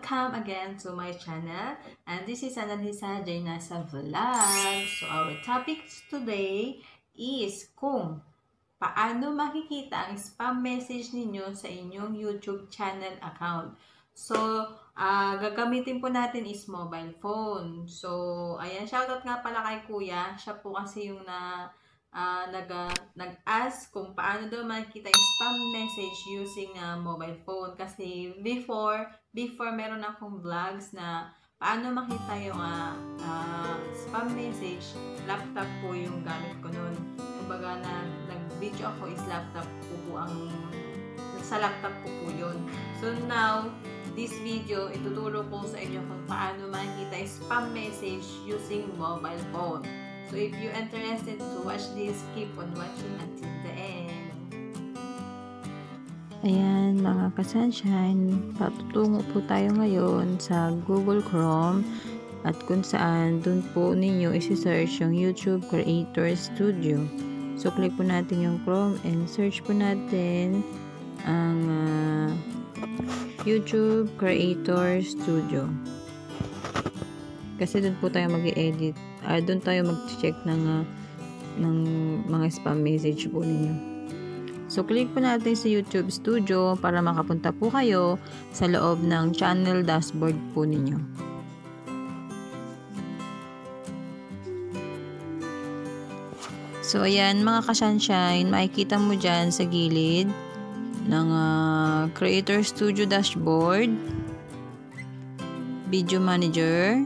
welcome again to my channel, and this is Analisa Jainasa Vlog. So our topic today is kung paano makikita ang spam message ninyo sa inyong YouTube channel account. So, gagamitin po natin is mobile phone. So, ayan, shoutout nga pala kay Kuya. Siya po kasi yung nag-ask kung paano daw makikita yung spam message using mobile phone. Kasi before meron akong vlogs na paano makita yung spam message. Laptop po yung gamit ko noon. Kumbaga nag-video ako is laptop po sa laptop ko po yun. So now, this video, ituturo ko sa inyo kung paano makikita yung spam message using mobile phone. So, if you're interested to watch this, keep on watching until the end. Ayan mga kasunshine, patutungo po tayo ngayon sa Google Chrome at kung saan dun po ninyo isi-search yung YouTube Creator Studio. So, click po natin yung Chrome and search po natin ang YouTube Creator Studio. Kasi doon po tayo mag-i-edit. Doon tayo mag-check ng mga spam message po ninyo. So, click po natin sa YouTube Studio para makapunta po kayo sa loob ng channel dashboard po ninyo. So, ayan mga kasunshine, makikita mo dyan sa gilid ng Creator Studio dashboard, Video Manager,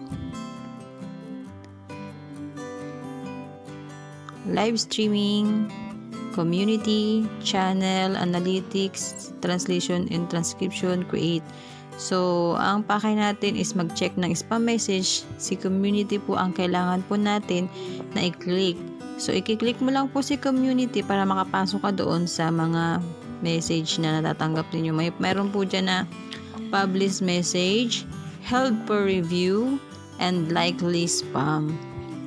live streaming, community, channel, analytics, translation and transcription, create. So, ang pakay natin is mag-check ng spam message. Si community po ang kailangan po natin na i-click. So, i-click mo lang po si community para makapasok ka doon sa mga message na natatanggap ninyo. Mayroon po dyan na publish message, held for review, and likely spam.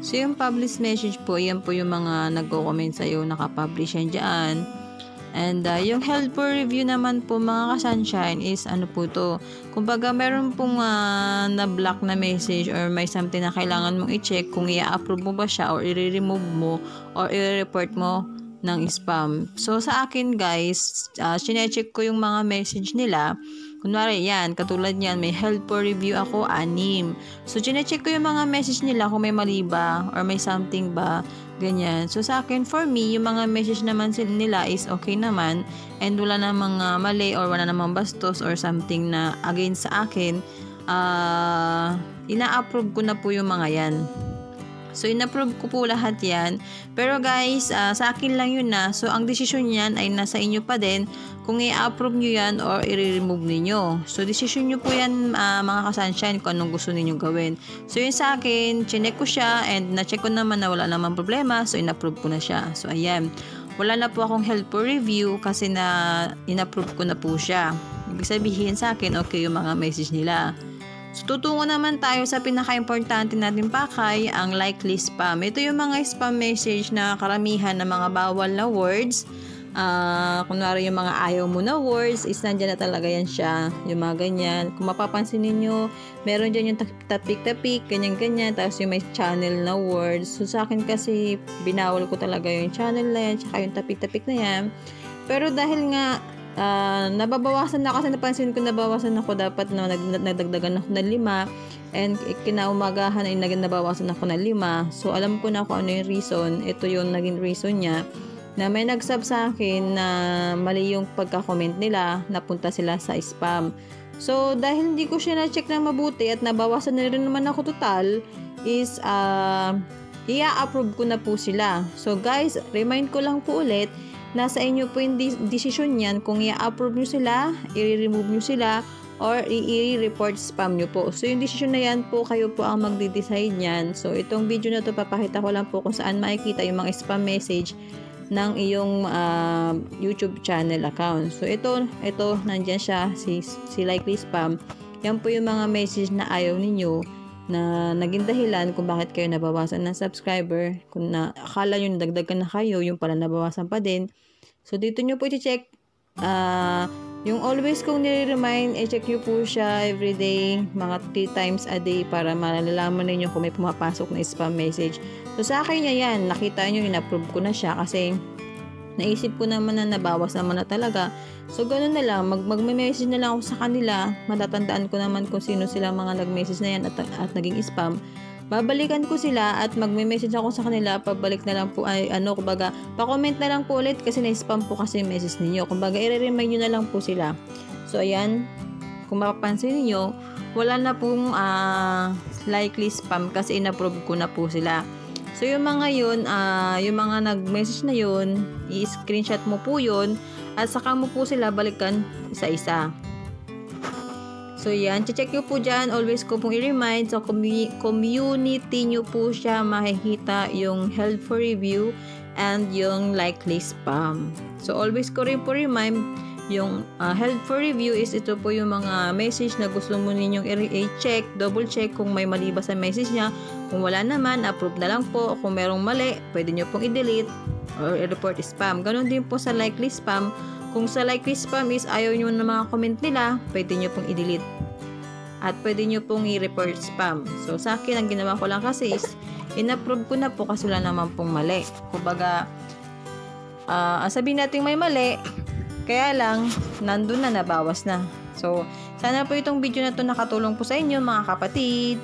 So, yung publish message po, yan po yung mga nagko-comment sa'yo, nakapublish yan dyan. And yung held for review naman po mga kasunshine is ano po to. Kumbaga, meron pong na-block na message or may something na kailangan mong i-check kung i-approve mo ba siya or i-remove mo or i-report mo ng spam. So, sa akin guys, sinecheck ko yung mga message nila. Kunwari, yan, katulad yan, may held for review ako, 6. So, chinecheck ko yung mga message nila kung may mali ba or may something ba, ganyan. So, sa akin, for me, yung mga message naman nila is okay naman and wala namang mali or wala namang bastos or something na against sa akin. Ina-approve ko na po yung mga yan. So, in-approve ko po lahat yan. Pero guys, sa akin lang yun na. So, ang desisyon yan ay nasa inyo pa din kung i-approve nyo yan or i-remove ninyo. So, desisyon nyo po yan mga kasunshine kung anong gusto ninyo gawin. So, yun sa akin, chinek ko siya and na-check ko naman na wala namang problema. So, in-approve ko na siya. So, ayan. Wala na po akong help for review kasi na in-approve ko na po siya. Ibig sabihin sa akin, okay yung mga message nila. So, tutungo naman tayo sa pinaka-importante natin pakay, ang likely spam. Ito yung mga spam message na karamihan ng mga bawal na words. Kunwari yung mga ayaw mo na words, is nandyan na talaga yan siya. Yung mga ganyan. Kung mapapansin ninyo, meron dyan yung tapik-tapik, ganyan-ganyan. Tapos yung may channel na words. So, sa akin kasi, binawal ko talaga yung channel na yan, tsaka yung tapik-tapik na yan. Pero dahil nga, nababawasan na kasi napansin ko nabawasan ako dapat na nagdagdagan ako ng 5 and kinaumagahan ay nabawasan ako ng 5. So alam ko na kung ano yung reason. Ito yung naging reason niya na may nagsub sa akin na mali yung pagka-comment nila, napunta sila sa spam. So dahil hindi ko siya na-check na mabuti at nabawasan na rin naman ako total is i-approve ko na po sila. So guys, remind ko lang po ulit, nasa inyo po yung decision yan kung i-approve nyo sila, i-remove nyo sila, or i-report spam nyo po. So, yung decision na yan po, kayo po ang magde-decide yan. So, itong video na to papakita ko lang po kung saan makikita yung mga spam message ng iyong YouTube channel account. So, ito nandyan siya, si likely spam. Yan po yung mga message na ayaw ninyo na naging dahilan kung bakit kayo nabawasan ng subscriber. Kung akala nyo nadagdagan na kayo, yung pala nabawasan pa din. So, dito nyo po i-check Yung always kong nire-remind, check nyo po siya everyday, mga 3 times a day para malalaman ninyo kung may pumapasok na spam message. So sa akin yan, nakita nyo, in-approve ko na siya kasi naisip ko naman na nabawas naman na talaga. So ganoon na lang, mag-message na lang ako sa kanila, matatandaan ko naman kung sino sila mga nag-message na yan at naging spam. Babalikan ko sila at magme-message ako sa kanila, pabalik na lang po ay kumbaga, pa-comment na lang po ulit kasi na-spam po kasi yung message ninyo. Kumbaga, i-remind nyo na lang po sila. So, ayan, kung mapapansin niyo, wala na pong likely spam kasi in-approve ko na po sila. So, yung mga yun, yung mga nag-message na yun, i-screenshot mo po yun at saka mo po sila balikan isa-isa. So, yan. Check nyo po dyan. Always ko pong i-remind. So, community nyo po siya makikita yung held for review and yung likely spam. So, always ko rin po remind yung held for review is ito po yung mga message na gusto mo ninyong i-check, double check kung may mali ba sa message niya. Kung wala naman, approve na lang po. Kung merong mali, pwede nyo pong i-delete or i-report spam. Ganon din po sa likely spam. Kung sa likely spam is ayaw nyo na mga comment nila, pwede nyo pong i-delete. At pwede nyo pong i-report spam. So, sa akin, ang ginawa ko lang kasi is, in-approve ko na po kasi wala naman pong mali. Kumbaga, sabihin natin may mali, kaya lang, nandun na, nabawas na. So, sana po itong video na to nakatulong po sa inyo, mga kapatid.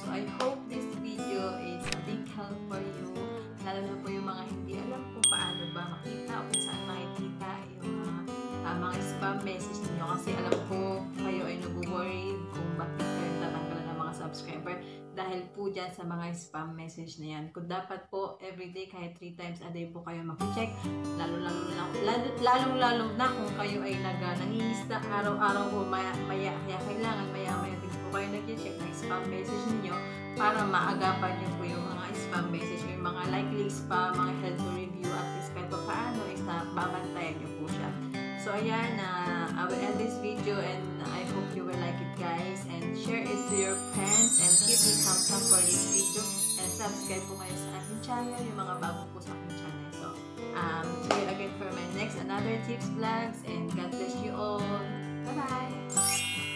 I hope this video is a big help for you, lalo na po yung mga hindi alam kung paano ba makita o kung saan makikita yung mga spam message niyo, kasi alam ko kayo ay nag-worried kung bakit kayo tatanggalan ng mga subscriber dahil po dyan sa mga spam message na yan. Kung dapat po everyday kahit 3 times a day po kayo mag-check, lalong-lalo na kung kayo ay nangingisda araw-araw o kailangan maya-maya din po kayo nag-check ng spam message niyo para maagapan niyo po yung mga spam message o yung mga likely spam, mga held to review, at least kahit paano is na babantayan niyo po siya. So ayan, I will end this video and I hope you will like it, guys, and share it to your friends and keep me thumbs up for this video and subscribe po kayo sa aking channel, yung mga bago po sa aking channel. So see you again for my next another tips vlogs, and God bless you all. Bye bye.